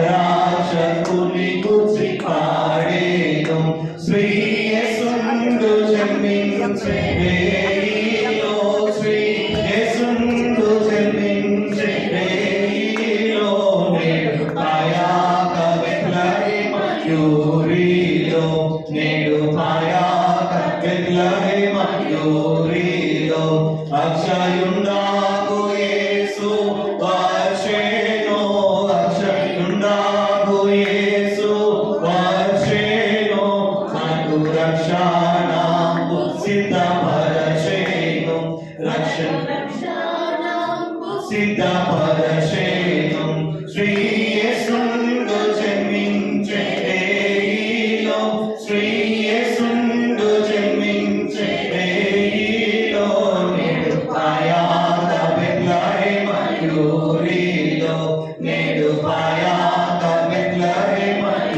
మిఠవరాశకుని గుచి పాడేను శ్రీ యేసుండు జన్మించే వేళలో శ్రీ యేసుండు జన్మించే వేళలో నేడు పాయాక బెత్లెహేమయూరిలో నేడు పాయాక బెత్లెహేమయూరిలో అక్షయుండాగు యేసు వచ్చెను అక్షయుండాగు యేసు వచ్చెను నాకు రక్షణకు సిద్ధపరచెను రక్షణకు సిద్ధపరచెను శ్రీ యేసుండు జన్మించే వేళలో శ్రీ యేసుండు జన్మించే వేళలో నేడు పాయాక బెత్లెహేమయూరిలో నేడు పాయాక బెత్లెహేమయూరిలో